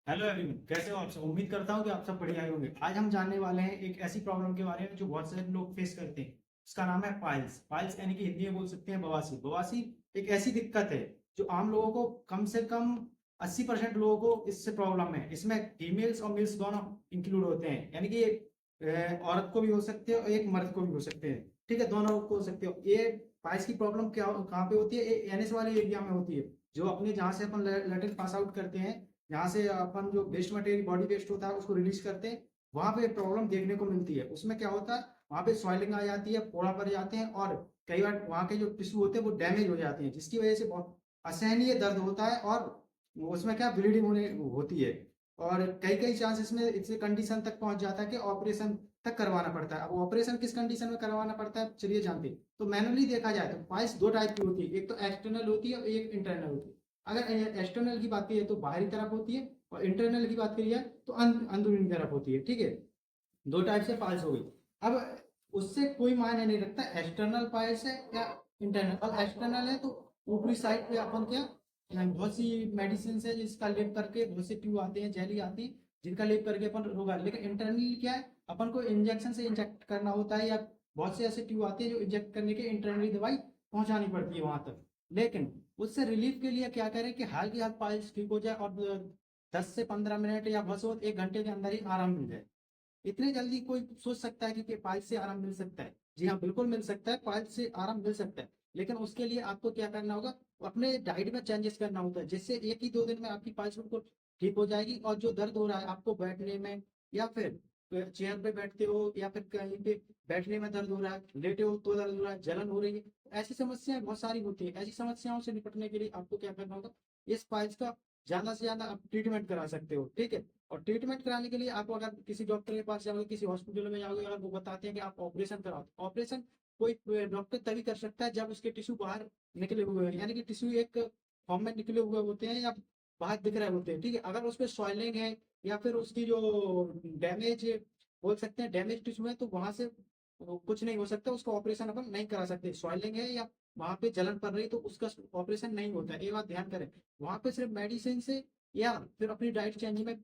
Hello everyone, कैसे हो आप सब। उम्मीद करता हूँ कि आप सब बढ़िया होंगे। आज हम जानने वाले हैं एक ऐसी प्रॉब्लम के बारे में जो बहुत सारे लोग फेस करते हैं। उसका नाम है पाइल्स। पाइल्स यानी कि हिंदी में बोल सकते हैं बवासीर। बवासीर एक ऐसी दिक्कत है जो आम लोगों को कम से कम 80% लोगों को इससे प्रॉब्लम है। इसमें फीमेल्स और मेल्स दोनों इंक्लूड होते हैं, यानी कि औरत को भी हो सकते हैं और एक मर्द को भी हो सकते हैं। ठीक है, दोनों को हो सकते हो। ये पाइल्स की प्रॉब्लम क्या कहाँ पे होती है? एनएस वाले एरिया में होती है, जो अपने जहाँ से अपन लेटर पास आउट करते हैं, यहाँ से अपन जो वेस्ट मटेरियल बॉडी वेस्ट होता है उसको रिलीज करते हैं, वहां पे प्रॉब्लम देखने को मिलती है। उसमें क्या होता है, वहां पे सॉइलिंग आ जाती है, फोड़ा पड़ जाते हैं और कई बार वहां के जो टिश्यू होते हैं वो डैमेज हो जाते हैं, जिसकी वजह से बहुत असहनीय दर्द होता है और उसमें क्या ब्लीडिंग होने होती है। और कई कई चांसेस में इससे कंडीशन तक पहुंच जाता है कि ऑपरेशन तक करवाना पड़ता है। अब ऑपरेशन किस कंडीशन में करवाना पड़ता है चलिए जानते हैं। तो मैनुअली देखा जाए तो पाइल्स दो टाइप की होती है, एक तो एक्सटर्नल होती है और एक इंटरनल होती है। अगर एक्सटर्नल की बात करिए तो बाहरी तरफ होती है, और इंटरनल की बात करिए तो अंदरूनी तरफ होती है। ठीक है, दो टाइप से पाइल्स हो गई। अब उससे कोई मायने नहीं रखता एक्सटर्नल पाइल्स है या इंटरनल। और एक्सटर्नल है तो ऊपरी साइड पे अपन क्या बहुत सी मेडिसिन है जिसका लेप करके, बहुत से ट्यूब आते हैं, जेली आती है जिनका लेप करके अपन रोगा। लेकिन इंटरनली क्या है, अपन को इंजेक्शन से इंजेक्ट करना होता है, या बहुत से ऐसे ट्यूब आते हैं जो इंजेक्ट करने के इंटरनली दवाई पहुंचानी पड़ती है वहां तक। लेकिन उससे रिलीफ के लिए क्या करें कि हाल की हाल पाइल्स ठीक हो जाए और 10 से 15 मिनट या बस 1 घंटे के अंदर ही आराम मिल जाए। इतने जल्दी कोई सोच सकता है कि पाइल्स से आराम मिल सकता है? जी हाँ, बिल्कुल मिल सकता है, पाइल्स से आराम मिल सकता है। लेकिन उसके लिए आपको क्या करना होगा, अपने डाइट में चेंजेस करना होता है, जिससे 1 ही 2 दिन में आपकी पाइल्स बिल्कुल ठीक हो जाएगी। और जो दर्द हो रहा है आपको बैठने में, या फिर चेयर पे बैठते हो या फिर कहीं पे बैठने में दर्द हो रहा है, लेटे हो तो दर्द हो रहा है, जलन हो रही है, ऐसी समस्याएं बहुत सारी होती है। ऐसी समस्याओं से निपटने के लिए आपको क्या करना होगा, इस पाइल्स का ज्यादा से ज्यादा आप ट्रीटमेंट करा सकते हो। ठीक है, और ट्रीटमेंट कराने के लिए आप अगर किसी डॉक्टर के पास जाओगे, किसी हॉस्पिटल में जाओगे, अगर वो बताते हैं कि आप ऑपरेशन कराओ, ऑपरेशन कोई डॉक्टर तभी कर सकता है जब उसके टिश्यू बाहर निकले हुए हैं, यानी कि टिश्यू एक फॉर्म में निकले हुए होते हैं या बाहर दिख रहे होते हैं। ठीक है, अगर उसमें सॉइलिंग है या फिर उसकी जो डैमेज बोल सकते हैं डैमेज टिश्यू है, तो वहां से कुछ नहीं हो सकता, उसका ऑपरेशन अपन नहीं करा सकते। सॉइलिंग है या वहां पे जलन पड़ रही तो उसका ऑपरेशन नहीं होता है, ये बात ध्यान करें। वहां पे सिर्फ मेडिसिन से या फिर अपनी डाइट चेंज में,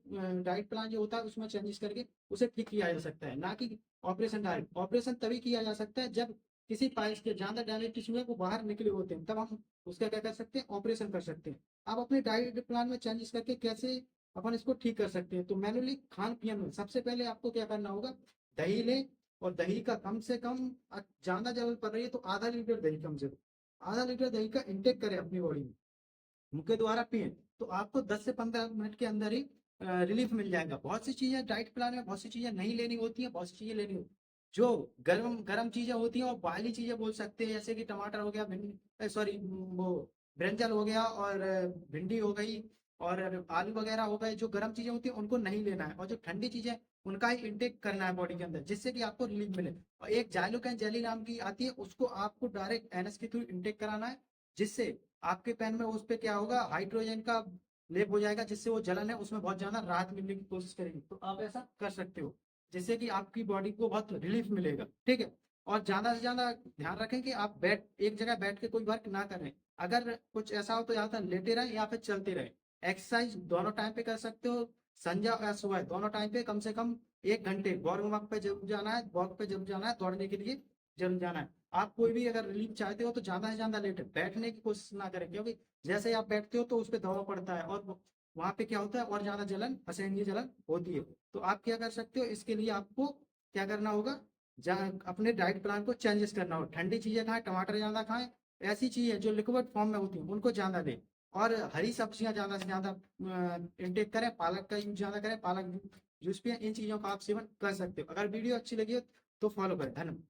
डाइट प्लान जो होता है उसमें चेंजेस करके उसे ठीक किया जा सकता है, ना कि ऑपरेशन। डायरेक्ट ऑपरेशन तभी किया जा सकता है जब किसी पाइल्स के ज्यादा डैमेज टिश्यू है वो बाहर निकले होते हैं, तब हम उसका क्या कर सकते हैं, ऑपरेशन कर सकते हैं। आप अपने डाइट प्लान में चेंजेस करके कैसे अपन इसको ठीक कर सकते हैं? तो मैनुअली खान पीन में सबसे पहले आपको क्या करना होगा, दही ले, और दही का कम से कम ज्यादा जरूरत पड़ रही है तो ½ लीटर दही, कम से कम ½ लीटर दही का इंटेक करें अपनी बॉडी में, मुंह के द्वारा पिए, तो आपको 10 से 15 मिनट के अंदर ही रिलीफ मिल जाएगा। बहुत सी चीजें डाइट प्लान में, बहुत सी चीजें नहीं लेनी होती हैं, बहुत सी चीजें लेनी होती, जो गर्म गर्म चीजें होती हैं और बाली चीजें बोल सकते हैं, जैसे कि टमाटर हो गया, भिंडी, सॉरी, वो ब्रिंजल हो गया, और भिंडी हो गई, और आलू वगैरह हो गए। जो गर्म चीजें होती हैं उनको नहीं लेना है, और जो ठंडी चीजें उनका ही इंटेक करना है बॉडी के अंदर, जिससे कि आपको रिलीफ मिले। और एक जाइलोकाइन जेली नाम की आती है, उसको आपको डायरेक्ट एनएस के थ्रू इंटेक कराना है, जिससे आपके पेन में उस पे क्या होगा, हाइड्रोजन का लेप हो जाएगा, जिससे वो जलन है उसमें बहुत ज्यादा राहत मिलने की कोशिश करेगी। तो आप ऐसा कर सकते हो, जिससे कि आपकी बॉडी को बहुत रिलीफ मिलेगा। ठीक है, और ज्यादा से ज्यादा ध्यान रखें कि आप एक जगह बैठ के कोई वर्क ना करें। अगर कुछ ऐसा हो तो ज्यादा लेटे रहे या फिर चलते रहे। एक्सरसाइज दोनों टाइम पे कर सकते हो, संध्या और सुबह दोनों टाइम पे कम से कम 1 घंटे मॉर्निंग वॉक पे जरूर जाना है, वॉक पे जरूर जाना है, दौड़ने के लिए जरूर जाना है। आप कोई भी अगर रिलीफ चाहते हो तो ज्यादा से ज्यादा लेटे, बैठने की कोशिश ना करें, क्योंकि जैसे ही आप बैठते हो तो उस पर दबाव पड़ता है और वहां पे क्या होता है, और ज्यादा जलन, असहनीय जलन होती है। तो आप क्या कर सकते हो, इसके लिए आपको क्या करना होगा, अपने डाइट प्लान को चेंजेस करना हो। ठंडी चीजें खाएं, टमाटर ज्यादा खाएं, ऐसी चीजें जो लिक्विड फॉर्म में होती हैं उनको ज्यादा लें, और हरी सब्जियां ज्यादा से ज्यादा इंटेक करें, पालक का यूज ज्यादा करें, पालक जूस पिए। इन चीजों का आप सेवन कर सकते हो। अगर वीडियो अच्छी लगी हो तो फॉलो करें। धन्यवाद।